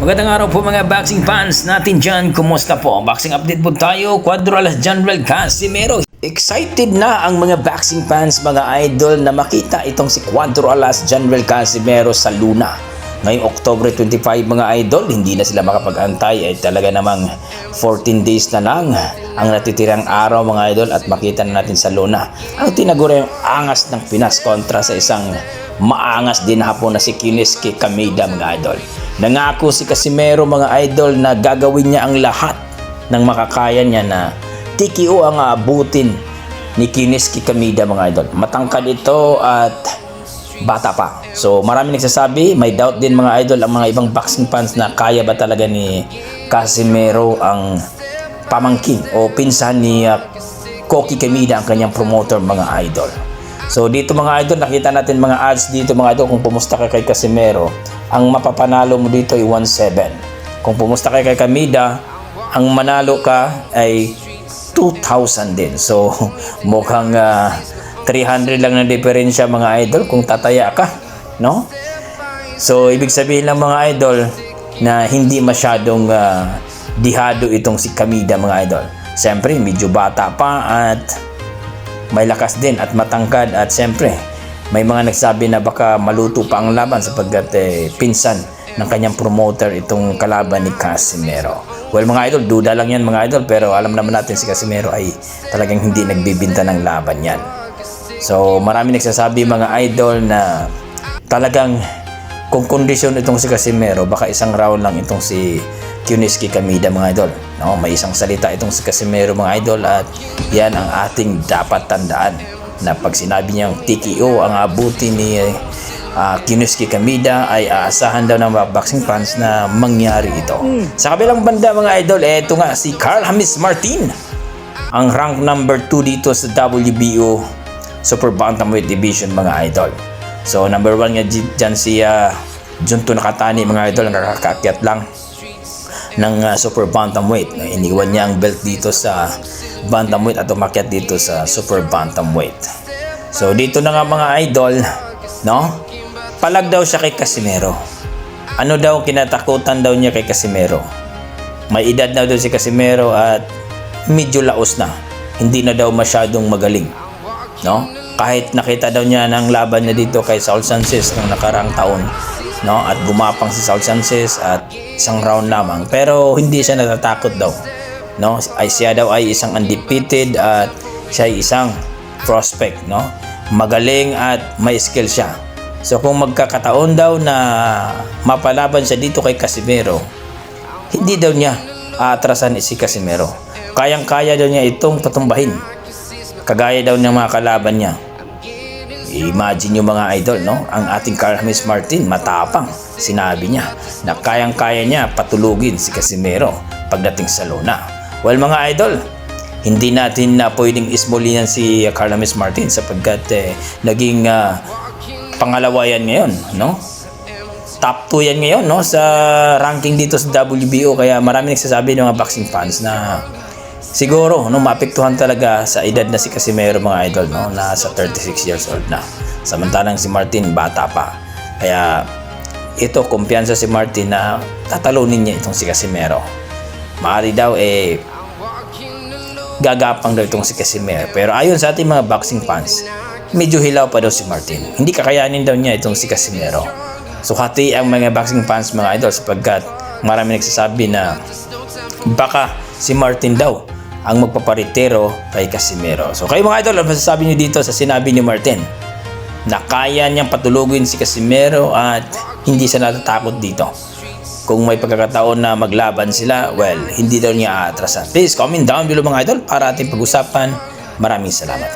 Magandang araw po mga boxing fans natin dyan. Kumusta po? Boxing update po tayo. Cuadro Alas General Casimero. Excited na ang mga boxing fans, mga idol, na makita itong si Cuadro Alas General Casimero sa Luna. Ngayong October 25 mga idol, hindi na sila makapag-antay. Ay talaga namang 14 days na lang ang natitirang araw mga idol at makita na natin sa Luna ang tinaguriang angas ng Pinas kontra sa isang maangas din hapon na si Kuniski Kameda mga idol. Nangako si Casimero mga idol na gagawin niya ang lahat ng makakaya niya na TKO ang aabutin ni Kuniski Kameda mga idol. Matangkad ito at bata pa. So marami nagsasabi, may doubt din mga idol ang mga ibang boxing fans na kaya ba talaga ni Casimero ang pamangkin o pinsan ni Koki Kameda ang kanyang promoter mga idol. So dito mga idol, nakita natin mga ads dito mga idol. Kung pumusta ka kay Casimero, ang mapapanalo mo dito ay 1,700. Kung pumusta ka kay Kameda, ang manalo ka ay 2,000 din. So mukhang 300 lang na diferensya mga idol kung tataya ka, no? So ibig sabihin lang mga idol na hindi masyadong dihado itong si Kameda mga idol. Siyempre medyo bata pa at may lakas din at matangkad at siyempre may mga nagsabi na baka maluto pa ang laban sapagkat pinsan ng kanyang promoter itong kalaban ni Casimero. Well mga idol, duda lang yan mga idol, pero alam naman natin si Casimero ay talagang hindi nagbibinta ng laban yan. So marami nagsasabi mga idol na talagang kung kondisyon itong si Casimero, baka isang round lang itong si Kuniski Kameda mga idol. No, may isang salita itong si Casimero mga idol at yan ang ating dapat tandaan na pag sinabi niyang TKO ang abuti ni Kuniski Kameda ay aasahan daw ng mga boxing fans na mangyari ito. Sa kabilang banda mga idol, ito nga si Carl James Martin, ang rank number 2 dito sa WBO Super Bantamweight Division mga idol. So number 1 nga dyan si Junto Nakatani mga idol, ang nakakaakyat lang ng Super Bantamweight. Iniwan niya ang belt dito sa Bantamweight at umakyat dito sa Super Bantamweight. So dito na nga mga idol, no? Palag daw siya kay Casimero. Ano daw kinatakutan daw niya kay Casimero? May edad na daw si Casimero at medyo laos na. Hindi na daw masyadong magaling, no? Kahit nakita daw niya ng laban niya dito kay Saul Sanchez ng nakaraang taon, no? At gumapang si Saul Sanchez at isang round lamang, pero hindi siya natatakot daw, no? Ay siya daw ay isang undefeated at siya ay isang prospect, no? Magaling at may skill siya. So kung magkakataon daw na mapalaban siya dito kay Casimero, hindi daw niya aatrasan si Casimero. Kayang-kaya daw niya itong patumbahin, kagaya daw ng mga kalaban niya. Imagine yung mga idol, no? Ang ating Carl James Martin, matapang. Sinabi niya na kayang-kaya niya patulugin si Casimero pagdating sa Luna. Well mga idol, hindi natin na pwedeng ismulinan si Carl James Martin sapagkat naging pangalawa yan ngayon, no? Top 2 yan ngayon, no? Sa ranking dito sa WBO. Kaya marami nagsasabi ng mga boxing fans na siguro no, maapektuhan talaga sa edad na si Casimero mga idol, no? Nasa 36 years old na. Samantalang si Martin bata pa. Kaya ito, kumpiyansa si Martin na tatalunin niya itong si Casimero. Maaari daw gagapang daw itong si Casimero. Pero ayon sa ating mga boxing fans, medyo hilaw pa daw si Martin. Hindi kakayanin daw niya itong si Casimero. So hati ang mga boxing fans mga idol sapagkat marami nagsasabi na baka si Martin daw ang magpaparitero kay Casimero. So kayo mga idol, ano masasabi niyo dito sa sinabi ni Martin na kaya niyang patulugin si Casimero at hindi siya natatakot dito? Kung may pagkakataon na maglaban sila, well, hindi daw niya aatrasan. Please comment down below mga idol para ating pag-usapan. Maraming salamat.